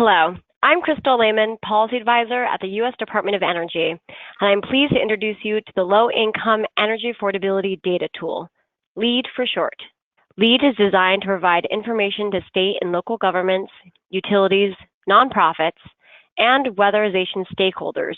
Hello, I'm Crystal Lehman, Policy Advisor at the U.S. Department of Energy, and I'm pleased to introduce you to the Low Income Energy Affordability Data Tool, LEAD for short. LEAD is designed to provide information to state and local governments, utilities, nonprofits, and weatherization stakeholders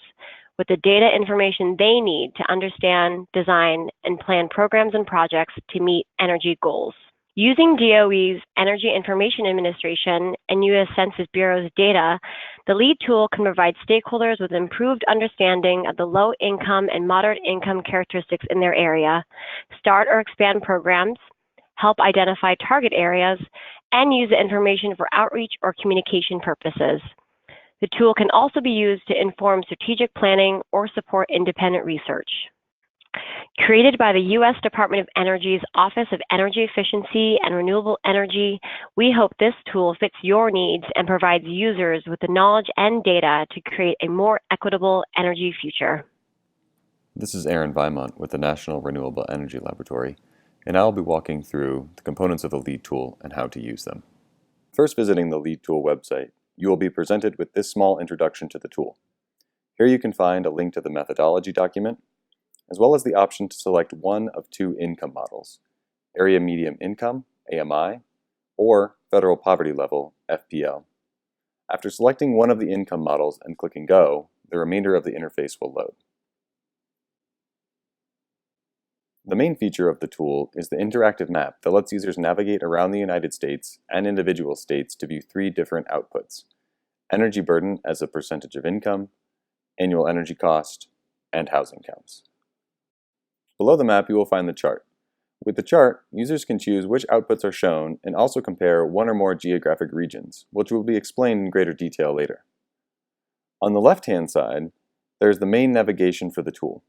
with the data information they need to understand, design, and plan programs and projects to meet energy goals. Using DOE's Energy Information Administration and U.S. Census Bureau's data, the LEAD tool can provide stakeholders with improved understanding of the low-income and moderate-income characteristics in their area, start or expand programs, help identify target areas, and use the information for outreach or communication purposes. The tool can also be used to inform strategic planning or support independent research. Created by the U.S. Department of Energy's Office of Energy Efficiency and Renewable Energy, we hope this tool fits your needs and provides users with the knowledge and data to create a more equitable energy future. This is Aaron Vimont with the National Renewable Energy Laboratory, and I'll be walking through the components of the LEAD tool and how to use them. First, visiting the LEAD tool website, you will be presented with this small introduction to the tool. Here you can find a link to the methodology document, as well as the option to select one of two income models, Area Medium Income, AMI, or Federal Poverty Level, FPL. After selecting one of the income models and clicking Go, the remainder of the interface will load. The main feature of the tool is the interactive map that lets users navigate around the United States and individual states to view three different outputs: energy burden as a percentage of income, annual energy cost, and housing counts. Below the map, you will find the chart. With the chart, users can choose which outputs are shown and also compare one or more geographic regions, which will be explained in greater detail later. On the left-hand side, there is the main navigation for the tool.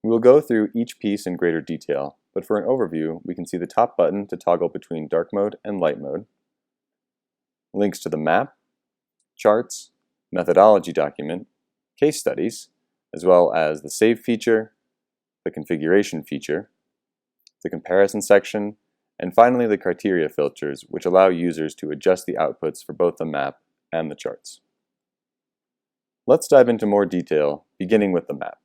We will go through each piece in greater detail, but for an overview, we can see the top button to toggle between dark mode and light mode, links to the map, charts, methodology document, case studies, as well as the Save feature, the Configuration feature, the Comparison section, and finally the Criteria filters, which allow users to adjust the outputs for both the map and the charts. Let's dive into more detail, beginning with the map.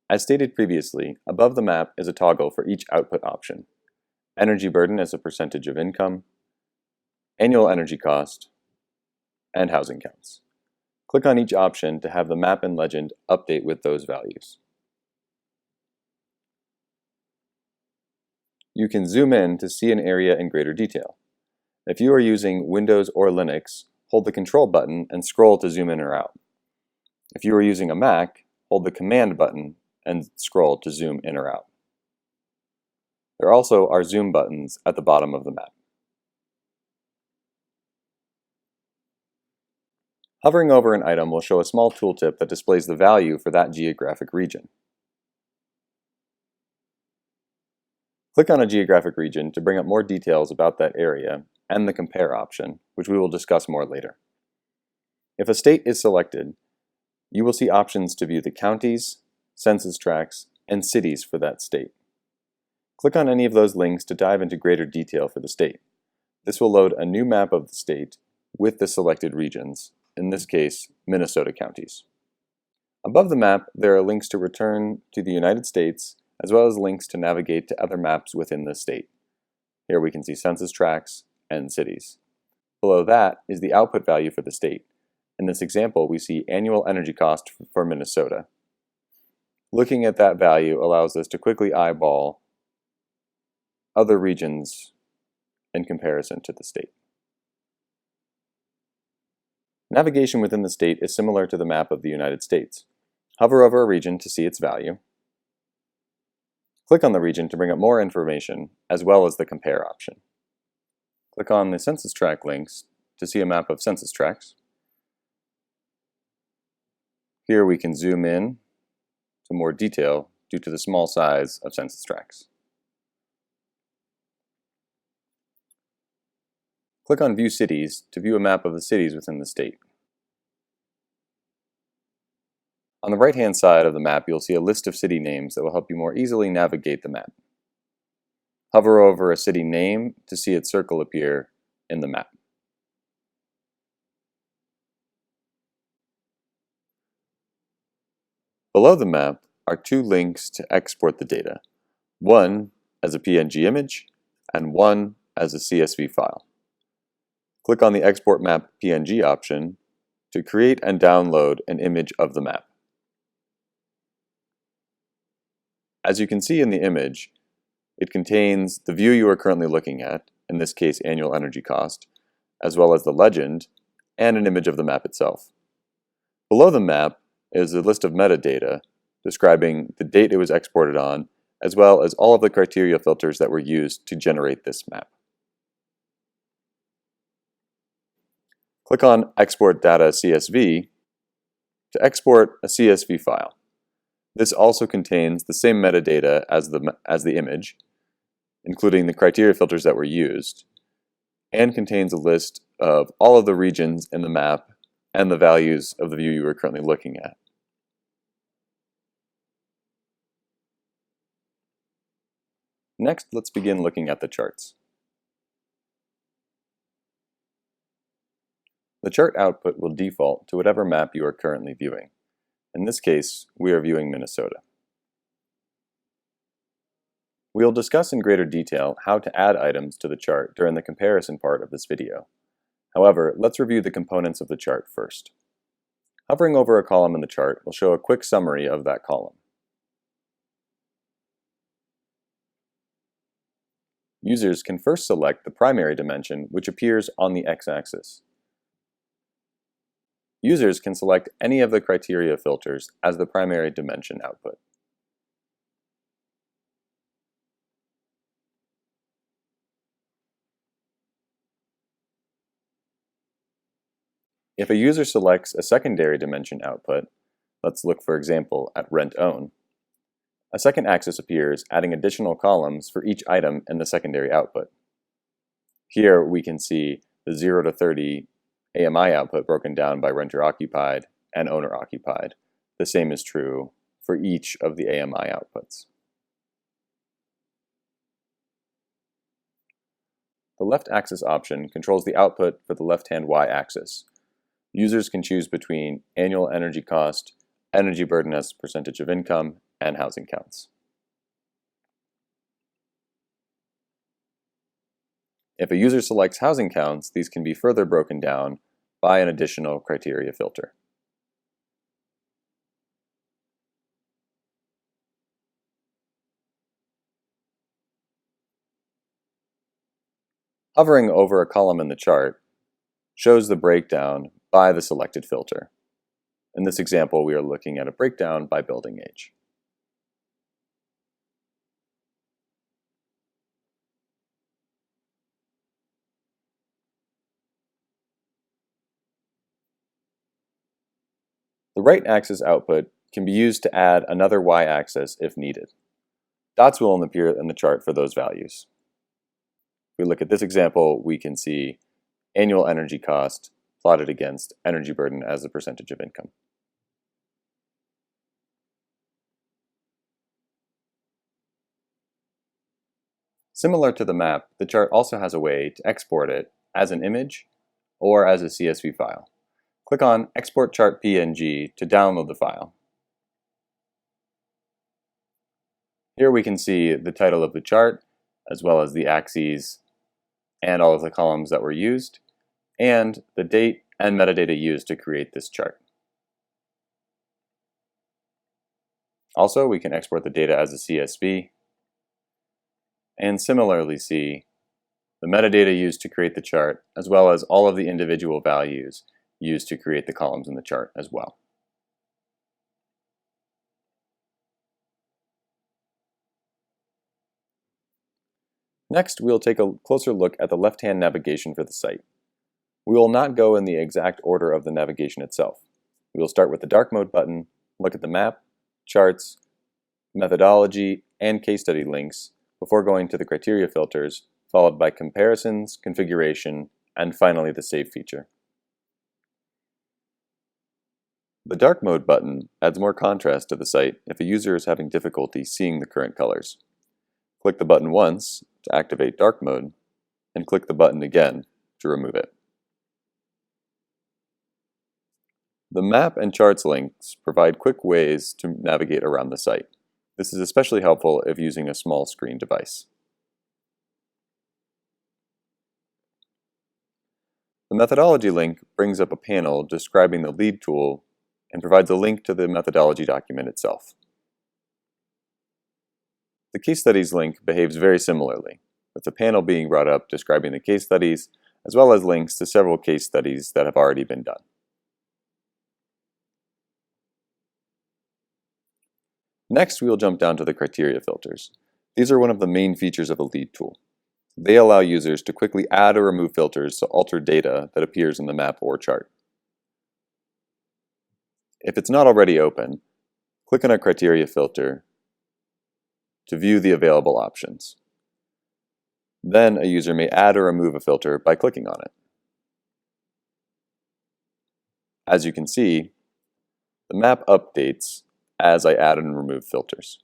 As stated previously, above the map is a toggle for each output option: energy burden as a percentage of income, annual energy cost, and housing counts. Click on each option to have the map and legend update with those values. You can zoom in to see an area in greater detail. If you are using Windows or Linux, hold the Control button and scroll to zoom in or out. If you are using a Mac, hold the Command button and scroll to zoom in or out. There also are zoom buttons at the bottom of the map. Hovering over an item will show a small tooltip that displays the value for that geographic region. Click on a geographic region to bring up more details about that area and the Compare option, which we will discuss more later. If a state is selected, you will see options to view the counties, census tracts, and cities for that state. Click on any of those links to dive into greater detail for the state. This will load a new map of the state with the selected regions, in this case, Minnesota counties. Above the map, there are links to return to the United States, as well as links to navigate to other maps within the state. Here we can see census tracts and cities. Below that is the output value for the state. In this example, we see annual energy cost for Minnesota. Looking at that value allows us to quickly eyeball other regions in comparison to the state. Navigation within the state is similar to the map of the United States. Hover over a region to see its value. Click on the region to bring up more information, as well as the Compare option. Click on the census tract links to see a map of census tracts. Here we can zoom in to more detail due to the small size of census tracts. Click on View Cities to view a map of the cities within the state. On the right-hand side of the map, you'll see a list of city names that will help you more easily navigate the map. Hover over a city name to see its circle appear in the map. Below the map are two links to export the data, one as a PNG image and one as a CSV file. Click on the Export Map PNG option to create and download an image of the map. As you can see in the image, it contains the view you are currently looking at, in this case annual energy cost, as well as the legend and an image of the map itself. Below the map is a list of metadata describing the date it was exported on, as well as all of the criteria filters that were used to generate this map. Click on Export Data CSV to export a CSV file. This also contains the same metadata as the image, including the criteria filters that were used, and contains a list of all of the regions in the map and the values of the view you are currently looking at. Next, let's begin looking at the charts. The chart output will default to whatever map you are currently viewing. In this case, we are viewing Minnesota. We will discuss in greater detail how to add items to the chart during the comparison part of this video. However, let's review the components of the chart first. Hovering over a column in the chart will show a quick summary of that column. Users can first select the primary dimension, which appears on the x-axis. Users can select any of the criteria filters as the primary dimension output. If a user selects a secondary dimension output, let's look for example at rent-own, a second axis appears, adding additional columns for each item in the secondary output. Here we can see the 0 to 30 AMI output broken down by renter occupied and owner occupied. The same is true for each of the AMI outputs. The left axis option controls the output for the left-hand y-axis. Users can choose between annual energy cost, energy burden as a percentage of income, and housing counts. If a user selects housing counts, these can be further broken down by an additional criteria filter. Hovering over a column in the chart shows the breakdown by the selected filter. In this example, we are looking at a breakdown by building age. The right axis output can be used to add another y-axis if needed. Dots will only appear in the chart for those values. If we look at this example, we can see annual energy cost plotted against energy burden as a percentage of income. Similar to the map, the chart also has a way to export it as an image or as a CSV file. Click on Export Chart PNG to download the file. Here we can see the title of the chart, as well as the axes and all of the columns that were used, and the date and metadata used to create this chart. Also, we can export the data as a CSV, and similarly see the metadata used to create the chart, as well as all of the individual values used to create the columns in the chart as well. Next, we'll take a closer look at the left-hand navigation for the site. We will not go in the exact order of the navigation itself. We will start with the dark mode button, look at the map, charts, methodology, and case study links before going to the criteria filters, followed by comparisons, configuration, and finally the save feature. The dark mode button adds more contrast to the site if a user is having difficulty seeing the current colors. Click the button once to activate dark mode, and click the button again to remove it. The map and charts links provide quick ways to navigate around the site. This is especially helpful if using a small screen device. The methodology link brings up a panel describing the LEAD tool and provides a link to the methodology document itself. The case studies link behaves very similarly, with the panel being brought up describing the case studies, as well as links to several case studies that have already been done. Next, we will jump down to the criteria filters. These are one of the main features of the LEAD tool. They allow users to quickly add or remove filters to alter data that appears in the map or chart. If it's not already open, click on a criteria filter to view the available options. Then a user may add or remove a filter by clicking on it. As you can see, the map updates as I add and remove filters.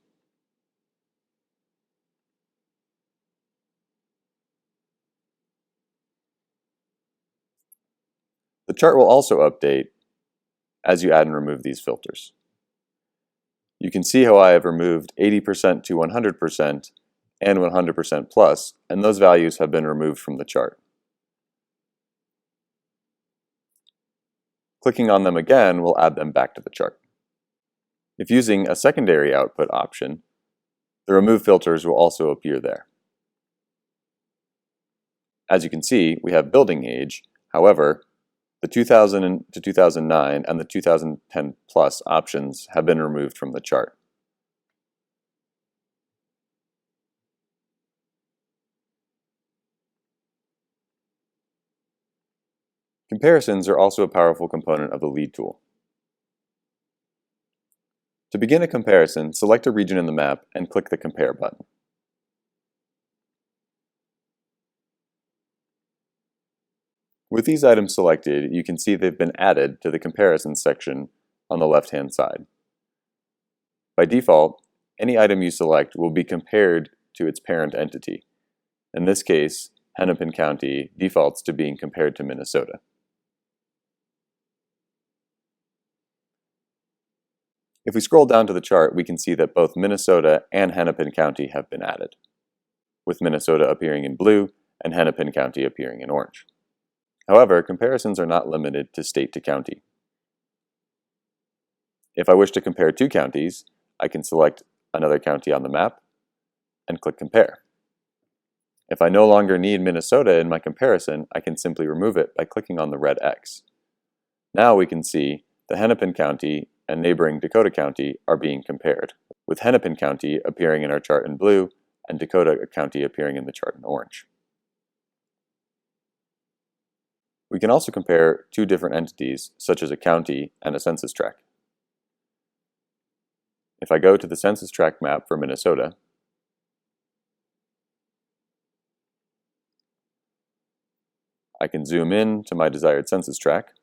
The chart will also update as you add and remove these filters. You can see how I have removed 80% to 100% and 100% plus, and those values have been removed from the chart. Clicking on them again will add them back to the chart. If using a secondary output option, the remove filters will also appear there. As you can see, we have building age. However, the 2000 to 2009 and the 2010 plus options have been removed from the chart. Comparisons are also a powerful component of the LEAD tool. To begin a comparison, select a region in the map and click the Compare button. With these items selected, you can see they've been added to the Comparison section on the left-hand side. By default, any item you select will be compared to its parent entity. In this case, Hennepin County defaults to being compared to Minnesota. If we scroll down to the chart, we can see that both Minnesota and Hennepin County have been added, with Minnesota appearing in blue and Hennepin County appearing in orange. However, comparisons are not limited to state to county. If I wish to compare two counties, I can select another county on the map and click Compare. If I no longer need Minnesota in my comparison, I can simply remove it by clicking on the red X. Now we can see the Hennepin County and neighboring Dakota County are being compared, with Hennepin County appearing in our chart in blue and Dakota County appearing in the chart in orange. We can also compare two different entities, such as a county and a census tract. If I go to the census tract map for Minnesota, I can zoom in to my desired census tract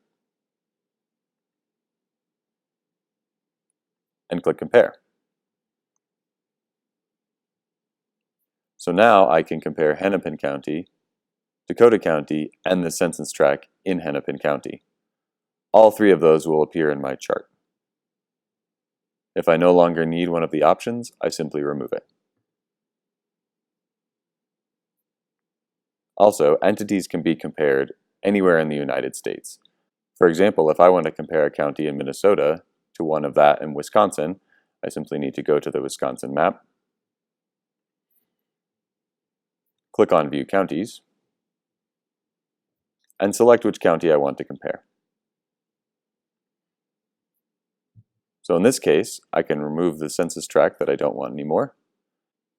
and click Compare. So now I can compare Hennepin County, Dakota County, and the census tract in Hennepin County. All three of those will appear in my chart. If I no longer need one of the options, I simply remove it. Also, entities can be compared anywhere in the United States. For example, if I want to compare a county in Minnesota to one of that in Wisconsin, I simply need to go to the Wisconsin map, click on View Counties, and select which county I want to compare. So in this case, I can remove the census tract that I don't want anymore,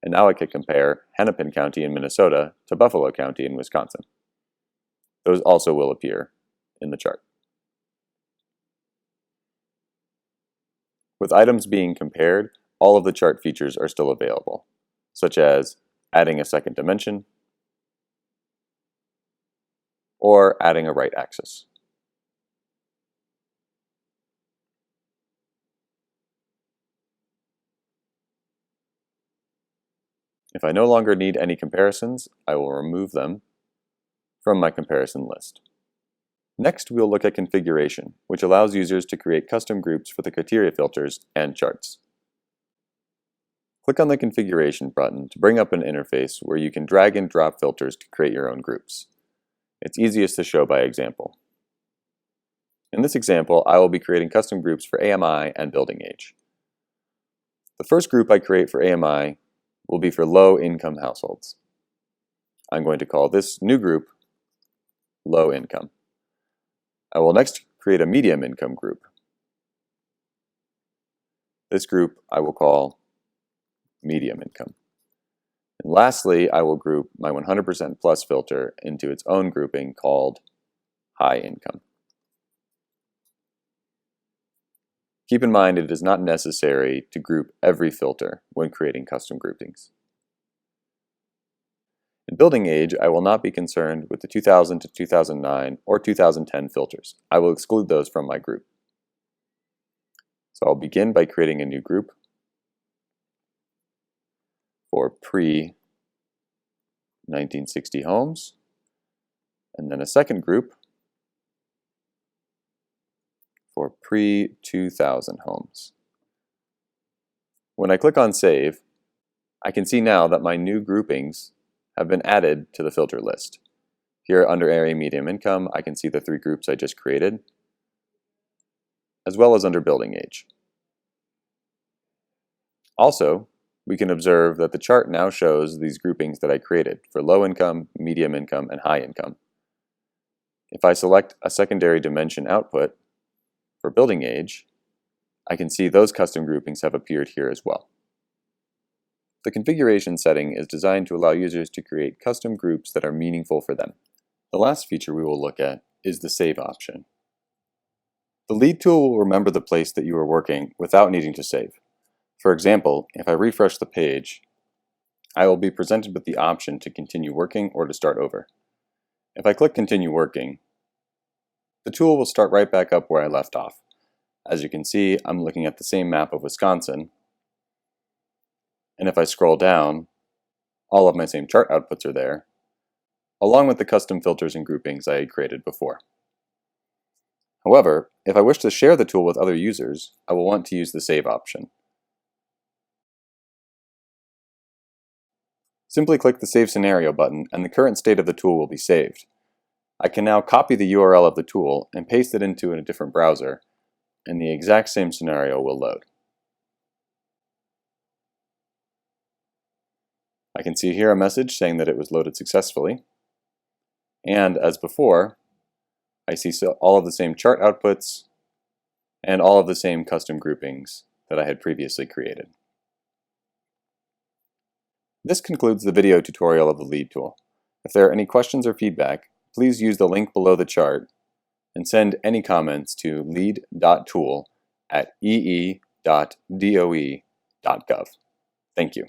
and now I can compare Hennepin County in Minnesota to Buffalo County in Wisconsin. Those also will appear in the chart. With items being compared, all of the chart features are still available, such as adding a second dimension or adding a right axis. If I no longer need any comparisons, I will remove them from my comparison list. Next, we'll look at configuration, which allows users to create custom groups for the criteria filters and charts. Click on the configuration button to bring up an interface where you can drag and drop filters to create your own groups. It's easiest to show by example. In this example, I will be creating custom groups for AMI and building age. The first group I create for AMI will be for low-income households. I'm going to call this new group Low Income. I will next create a medium income group. This group I will call Medium Income. And lastly, I will group my 100% plus filter into its own grouping called High Income. Keep in mind it is not necessary to group every filter when creating custom groupings. In building age, I will not be concerned with the 2000 to 2009 or 2010 filters. I will exclude those from my group. So I'll begin by creating a new group for pre-1960 homes, and then a second group for pre-2000 homes. When I click on Save, I can see now that my new groupings have been added to the filter list. Here under Area Medium Income, I can see the three groups I just created, as well as under Building Age. Also, we can observe that the chart now shows these groupings that I created for low income, medium income, and high income. If I select a secondary dimension output for building age, I can see those custom groupings have appeared here as well. The configuration setting is designed to allow users to create custom groups that are meaningful for them. The last feature we will look at is the Save option. The lead tool will remember the place that you are working without needing to save. For example, if I refresh the page, I will be presented with the option to continue working or to start over. If I click Continue Working, the tool will start right back up where I left off. As you can see, I'm looking at the same map of Wisconsin, and if I scroll down, all of my same chart outputs are there, along with the custom filters and groupings I had created before. However, if I wish to share the tool with other users, I will want to use the Save option. Simply click the Save Scenario button and the current state of the tool will be saved. I can now copy the URL of the tool and paste it into a different browser, and the exact same scenario will load. I can see here a message saying that it was loaded successfully, and as before, I see all of the same chart outputs and all of the same custom groupings that I had previously created. This concludes the video tutorial of the Lead tool. If there are any questions or feedback, please use the link below the chart and send any comments to lead.tool@ee.doe.gov. Thank you.